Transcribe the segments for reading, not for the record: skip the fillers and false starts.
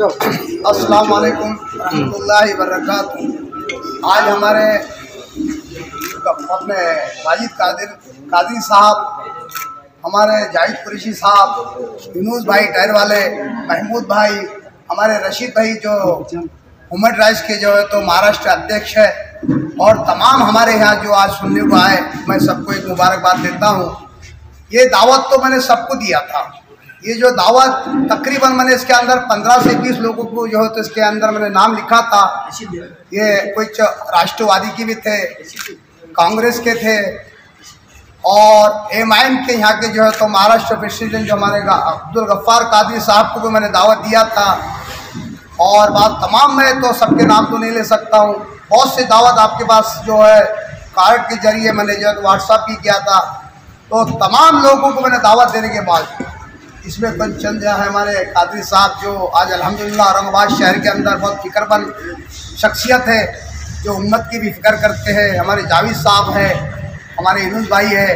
अस्सलाम वालेकुम रहमतुल्लाहि व बरकातुहू। आज हमारे अपने माजिद कादरी साहब, हमारे जाहिद कुरैशी साहब, यूनुस भाई टायर वाले, महमूद भाई, हमारे रशीद भाई जो ह्यूमन राइट्स के जो है तो महाराष्ट्र अध्यक्ष है, और तमाम हमारे यहाँ जो आज सुनने को आए, मैं सबको एक मुबारकबाद देता हूँ। ये दावत तो मैंने सबको दिया था। ये जो दावत तकरीबन मैंने इसके अंदर 15 से 20 लोगों को जो है तो इसके अंदर मैंने नाम लिखा था। ये कुछ राष्ट्रवादी के भी थे, कांग्रेस के थे, और एमआईएम के यहाँ के जो है तो महाराष्ट्र प्रेसिडेंट जो हमारे अब्दुल गफ्फार कादरी साहब को भी मैंने दावत दिया था। और बात तमाम में तो सबके नाम तो नहीं ले सकता हूँ। बहुत से दावत आपके पास जो है कार्ड के जरिए मैंने जो है व्हाट्सअप भी किया था। तो तमाम लोगों को मैंने दावत देने के बाद इसमें कुछ चंद है हमारे कादरी साहब जो आज अल्हम्दुलिल्लाह औरंगाबाद शहर के अंदर बहुत फिक्रमंद शख्सियत है, जो उम्मत की भी फिक्र करते हैं। हमारे जावेद साहब है, हमारे यूनुस भाई है,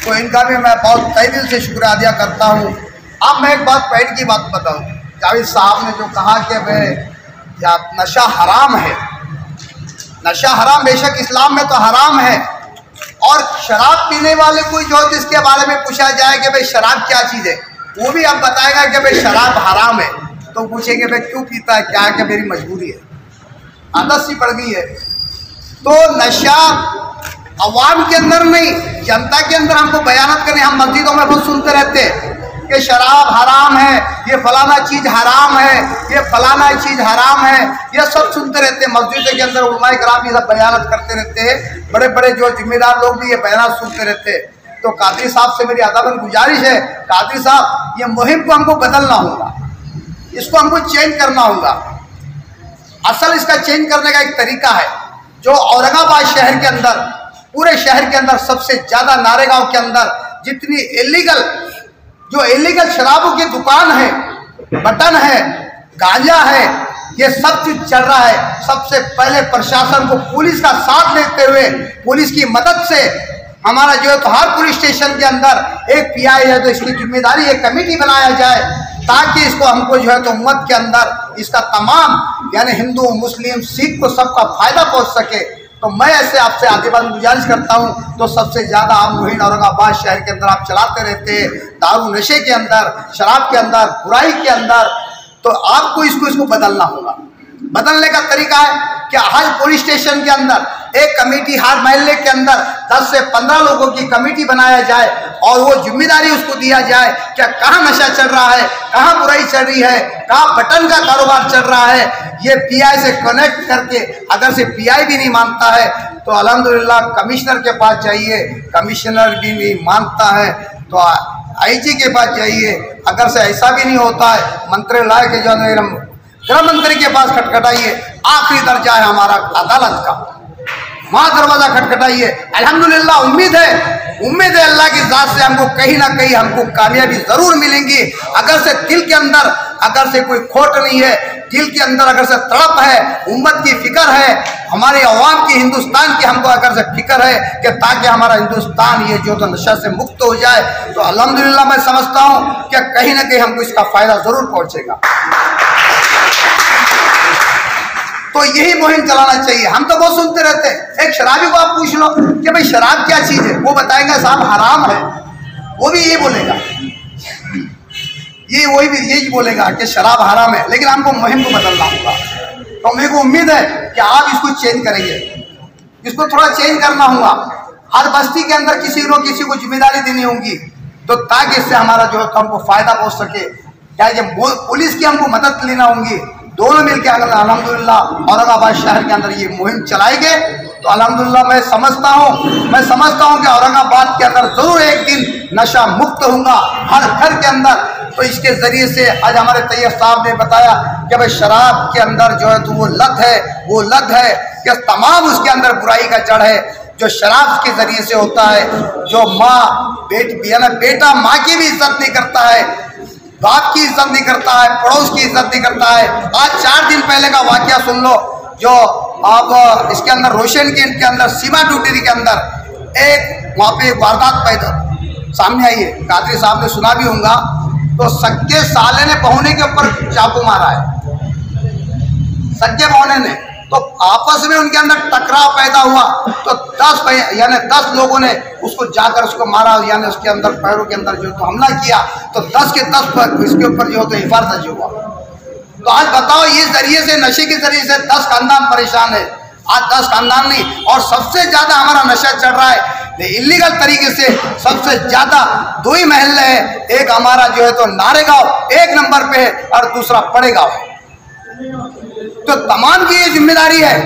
तो इनका भी मैं बहुत तहे दिल से शुक्रिया अदा करता हूँ। अब मैं एक बात पैड की बात बताऊँ। जावेद साहब ने जो कहा कि भाई नशा हराम है, नशा हराम बेशक इस्लाम में तो हराम है, और शराब पीने वाले को जो है इसके बारे में पूछा जाए कि भाई शराब क्या चीज़ है, वो भी अब बताएगा कि भाई शराब हराम है। तो पूछेंगे भाई क्यों पीता है, क्या है कि मेरी मजबूरी है, आदत सी पड़ गई है। तो नशा अवाम के अंदर नहीं, जनता के अंदर हमको बयानत करने, हम मस्जिदों में बहुत सुनते रहते हैं कि शराब हराम है, ये फलाना चीज़ हराम है, ये फलाना चीज़ हराम है, ये सब सुनते रहते हैं। मस्जिद के अंदर उलमाए कराम ये सब बयानत करते रहते हैं, बड़े बड़े जो जिम्मेदार लोग भी ये बयान सुनते रहते हैं। तो कादरी साहब से मेरी अदबन गुजारिश है, कादरी साहब ये मुहिम को हमको बदलना होगा, इसको हमको चेंज करना होगा। असल इसका चेंज करने का एक तरीका है, जो औरंगाबाद शहर के अंदर, पूरे शहर के अंदर सबसे ज़्यादा नारेगांव के अंदर जितनी इलीगल शराबों की दुकान है, बटन है, गांजा है, ये सब चीज चल रहा है। सबसे पहले प्रशासन को पुलिस का साथ लेते हुए, पुलिस की मदद से हमारा जो है तो हर पुलिस स्टेशन के अंदर एक पीआई है, तो इसकी जिम्मेदारी एक कमेटी बनाया जाए, ताकि इसको हमको जो है तो उम्मत के अंदर इसका तमाम यानी हिंदू, मुस्लिम, सिख को सबका फायदा पहुंच सके। तो मैं ऐसे आपसे आदिवासी गुजारिश करता हूं। तो सबसे ज़्यादा आप मुहिम औरंगाबाद शहर के अंदर आप चलाते रहते हैं, दारू नशे के अंदर, शराब के अंदर, बुराई के अंदर, तो आपको इसको बदलना होगा। बदलने का तरीका है कि हर पुलिस स्टेशन के अंदर एक कमेटी, हर महल्ले के अंदर 10 से 15 लोगों की कमेटी बनाया जाए, और वो जिम्मेदारी उसको दिया जाए कि कहाँ नशा चल रहा है, कहाँ बुराई चल रही है, कहाँ बटन का कारोबार चल रहा है। ये पीआई से कनेक्ट करके, अगर से पीआई भी नहीं मानता है तो अल्हम्दुलिल्लाह कमिश्नर के पास जाइए, कमिश्नर भी नहीं मानता है तो आईजी के पास जाइए। अगर से ऐसा भी नहीं होता है, मंत्रालय के जो गृह मंत्री के पास खटखटाइए। आखिरी दर्जा है हमारा अदालत का, वहाँ दरवाजा खटखटाइए। अल्हम्दुलिल्लाह उम्मीद है अल्लाह की ज़ात से हमको कहीं ना कहीं हमको कामयाबी ज़रूर मिलेंगी। अगर से दिल के अंदर अगर से कोई खोट नहीं है, दिल के अंदर अगर से तड़प है, उम्मत की फिक्र है, हमारे अवाम की, हिंदुस्तान की हमको अगर से फिक्र है कि ताकि हमारा हिंदुस्तान ये जो तो नशा से मुक्त हो जाए, तो अल्हम्दुलिल्लाह मैं समझता हूँ कि कहीं ना कहीं हमको इसका फ़ायदा ज़रूर पहुँचेगा। तो यही मुहिम चलाना चाहिए। हम तो बहुत सुनते रहते हैं, एक शराबी को आप पूछ लो कि भाई शराब क्या चीज़ है, वो बताएगा साहब हराम है, वो भी यही बोलेगा, वही भी यही बोलेगा कि शराब हराम है। लेकिन हमको मुहिम को बदलना होगा। तो मेरे को उम्मीद है कि आप इसको चेंज करेंगे, इसको थोड़ा चेंज करना होगा। हर बस्ती के अंदर किसी को जिम्मेदारी देनी होगी, तो ताकि इससे हमारा जो है तो हमको फ़ायदा पहुँच सके। क्या पुलिस की हमको मदद लेना होगी, दोनों मिलकर अगर अल्हम्दुलिल्लाह औरंगाबाद शहर के अंदर ये मुहिम चलाएंगे तो अल्हम्दुलिल्लाह मैं समझता हूँ कि औरंगाबाद के अंदर ज़रूर एक दिन नशा मुक्त होगा हर घर के अंदर। तो इसके ज़रिए से आज हमारे तैयब साहब ने बताया कि भाई शराब के अंदर जो है तो वो लत है कि तमाम उसके अंदर बुराई का जड़ है, जो शराब के ज़रिए से होता है। जो माँ बेटा माँ की भी इज्जत नहीं करता है, बाप की इज्जत नहीं करता है, पड़ोस की इज्जत नहीं करता है। आज 4 दिन पहले का वाकया सुन लो, जो आप इसके अंदर रोशन के अंदर सीमा ड्यूटी के अंदर एक वहाँ पे वारदात पैदा सामने आई है। कादरी साहब ने सुना भी होगा। तो सक्के साले ने पहुने के ऊपर चाकू मारा है। सज्जे बौने ने, तो आपस में उनके अंदर टकराव पैदा हुआ, तो 10 लोगों ने उसको जाकर उसको मारा, यानी उसके अंदर पैरों के अंदर जो तो हमला किया, तो 10 के 10 पर इसके ऊपर जो तो हिफाजत हुआ। तो आज बताओ, इस जरिए से, नशे के जरिए से 10 खानदान परेशान है। आज 10 खानदान नहीं, और सबसे ज्यादा हमारा नशा चल रहा है इलीगल तरीके से। सबसे ज्यादा 2 ही महल्ले हैं, एक हमारा जो है तो नारेगांव 1 नंबर पे है और दूसरा पड़ेगांव है। तो तमाम की ये जिम्मेदारी है।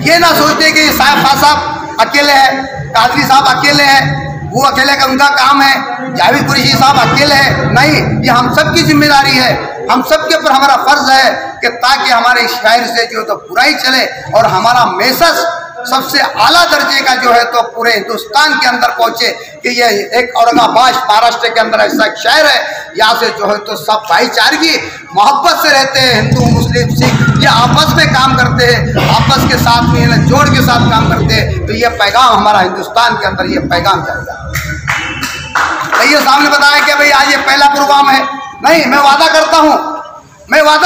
ये ना सोचते कि साहब खान साहब अकेले हैं, कादरी साहब अकेले हैं, वो अकेले का उनका काम है, जावेद कुरैशी साहब अकेले हैं। नहीं, ये हम सब की जिम्मेदारी है। हम सब के ऊपर हमारा फर्ज है कि ताकि हमारे शहर से जो तो बुराई चले और हमारा मैसेज सबसे आला दर्जे का जो है तो पूरे हिंदुस्तान के अंदर पहुंचे कि ये एक औरंगाबाद महाराष्ट्र के अंदर ऐसा शहर है, यहाँ से जो है तो सब भाईचारगी मोहब्बत से रहते हैं। हिंदू मुस्लिम सिख ये आपस में काम करते हैं, आपस के साथ में जोड़ के साथ काम करते हैं। तो ये पैगाम हमारा हिंदुस्तान के अंदर ये पैगाम जाएगा। तो ये सामने बताया कि भाई आज ये पहला प्रोग्राम है। नहीं, मैं वादा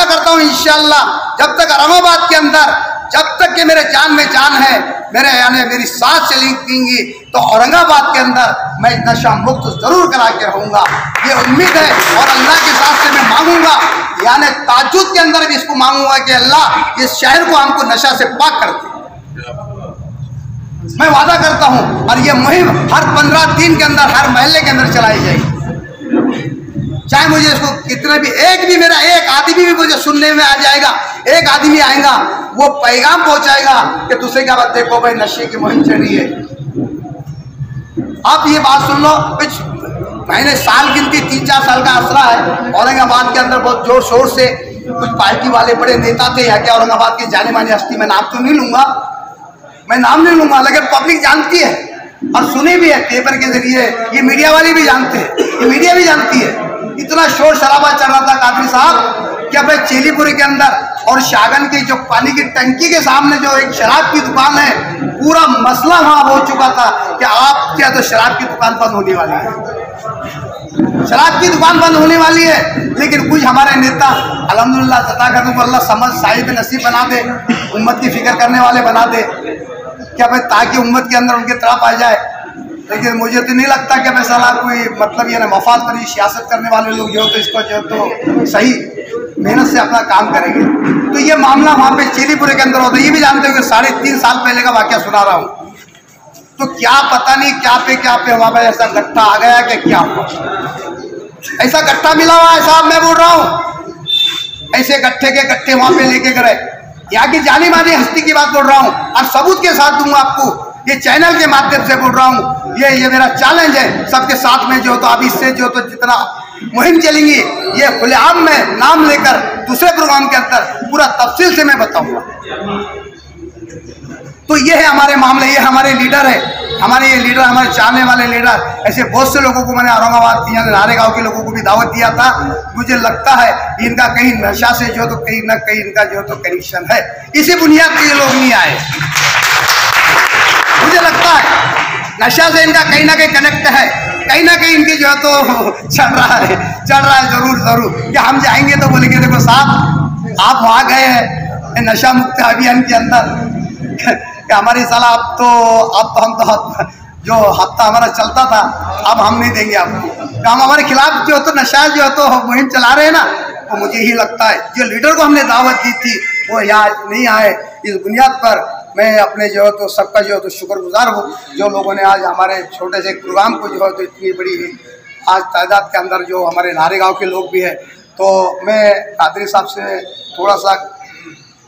करता हूँ इंशाअल्लाह, जब तक औरंगाबाद के अंदर, जब तक कि मेरे जान में जान है, मेरी सांस चलेंगी, तो औरंगाबाद के अंदर मैं नशा मुक्त जरूर करा के रहूंगा। ये उम्मीद है, और अल्लाह के साथ से मैं मांगूंगा, यानी ताज्जुद के अंदर भी इसको मांगूंगा कि अल्लाह इस शहर को हमको नशा से पाक कर दे। मैं वादा करता हूं, और ये मुहिम हर 15 दिन के अंदर हर महल्ले के अंदर चलाई जाएगी। चाहे मुझे इसको कितने भी, मेरा एक आदमी भी मुझे सुनने में आ जाएगा, एक आदमी आएगा, वो पैगाम पहुंचाएगा कि तुझसे क्या बात, देखो भाई नशे की मुहिम चल रही है। आप ये बात सुन लो, कुछ महीने साल गिनती 3-4 साल का आसरा है। औरंगाबाद के अंदर बहुत जोर शोर से कुछ पार्टी वाले बड़े नेता थे यहाँ के औरंगाबाद की जाने मानी हस्ती, मैं नाम नहीं लूंगा, लेकिन पब्लिक जानती है और सुनी भी है पेपर के जरिए, ये मीडिया वाले भी जानते हैं, ये मीडिया भी जानती है। इतना शोर शराबा चल रहा था कादरी साहब कि अपने चेलीपुरी के अंदर और शागन की जो पानी की टंकी के सामने जो एक शराब की दुकान है, पूरा मसला वहां हो चुका था कि आप क्या, तो शराब की दुकान बंद होने वाली है, शराब की दुकान बंद होने वाली है। लेकिन कुछ हमारे नेता अल्हम्दुलिल्लाह तता कर अल्लाह समझ साहिब नसीब बना दे, उम्मत की फिक्र करने वाले बना दे, क्या भाई ताकि उम्मत के अंदर उनकी तरफ आ जाए। लेकिन मुझे तो नहीं लगता कि मैं साला कोई मतलब ये ना मफाद पर सियासत करने वाले लोग जो तो इसको जो तो सही मेहनत से अपना काम करेंगे। तो ये मामला वहाँ पे चेलीपुरे के अंदर होता है। ये भी जानते हो कि 3.5 साल पहले का वाकया सुना रहा हूँ। तो क्या पता नहीं क्या पे वहाँ पे ऐसा गट्ठा आ गया कि क्या हुआ, ऐसा गट्ठा मिला हुआ है साहब, मैं बोल रहा हूँ ऐसे गट्ठे के गट्ठे वहाँ पे लेके गए। यहाँ की जानी मानी हस्ती की बात बोल रहा हूँ और सबूत के साथ दूंगा आपको, ये चैनल के माध्यम से बोल रहा हूँ। ये मेरा चैलेंज है सबके साथ में, जो तो अभी से जो तो जितना मुहिम चलेंगी ये खुलेआम में नाम लेकर दूसरे प्रोग्राम के अंदर पूरा तफसील से मैं बताऊंगा। तो ये है हमारे मामले, ये हमारे लीडर है, हमारे ये लीडर, हमारे चाहने वाले लीडर। ऐसे बहुत से लोगों को मैंने औरंगाबाद नारेगांव के लोगों को भी दावत दिया था। मुझे लगता है इनका कहीं नशा से जो तो कहीं ना कहीं इनका जो तो कनेक्शन है, इसी बुनियाद पर ये लोग नहीं आए। मुझे लगता है नशा से इनका कहीं ना कहीं कनेक्ट है, कहीं ना कहीं इनकी जो है तो चल रहा है जरूर कि हम जाएंगे तो बोलेंगे देखो साहब आप वहाँ गए हैं नशा मुक्त अभियान के अंदर कि हमारी साला अब तो हम तो जो हफ्ता हमारा चलता था अब हम नहीं देंगे आपको। हम हमारे खिलाफ जो तो नशा जो तो मुहिम चला रहे हैं ना, तो मुझे ही लगता है जो लीडर को हमने दावत दी थी वो यहाँ नहीं आए। इस बुनियाद पर मैं अपने जो तो सबका जो तो शुक्रगुजार हूँ, जो लोगों ने आज हमारे छोटे से प्रोग्राम को जो है तो इतनी बड़ी आज तादाद के अंदर जो हमारे नारेगांव के लोग भी हैं। तो मैं कादरी साहब से थोड़ा सा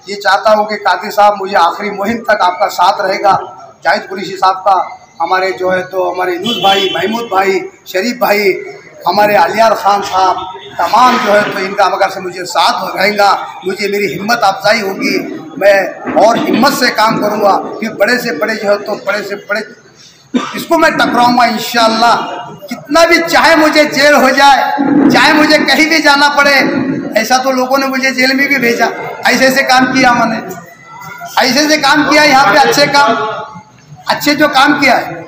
ये चाहता हूँ कि कादरी साहब मुझे आखिरी मुहिम तक आपका साथ रहेगा। जावेद कुरैशी साहब का, हमारे जो है तो हमारे यूनुस भाई, महमूद भाई, शरीफ भाई, हमारे अलियार खान साहब, तमाम जो है तो इनका मगर से मुझे साथ रहेगा। मुझे मेरी हिम्मत अफजाई होगी, मैं और हिम्मत से काम करूँगा कि बड़े से बड़े जो है तो बड़े से बड़े इसको मैं टकराऊँगा इंशाअल्लाह। कितना भी चाहे मुझे जेल हो जाए, चाहे मुझे कहीं भी जाना पड़े, ऐसा तो लोगों ने मुझे जेल में भी भेजा, ऐसे काम किया, मैंने ऐसे काम किया यहाँ पे, अच्छे जो काम किया है।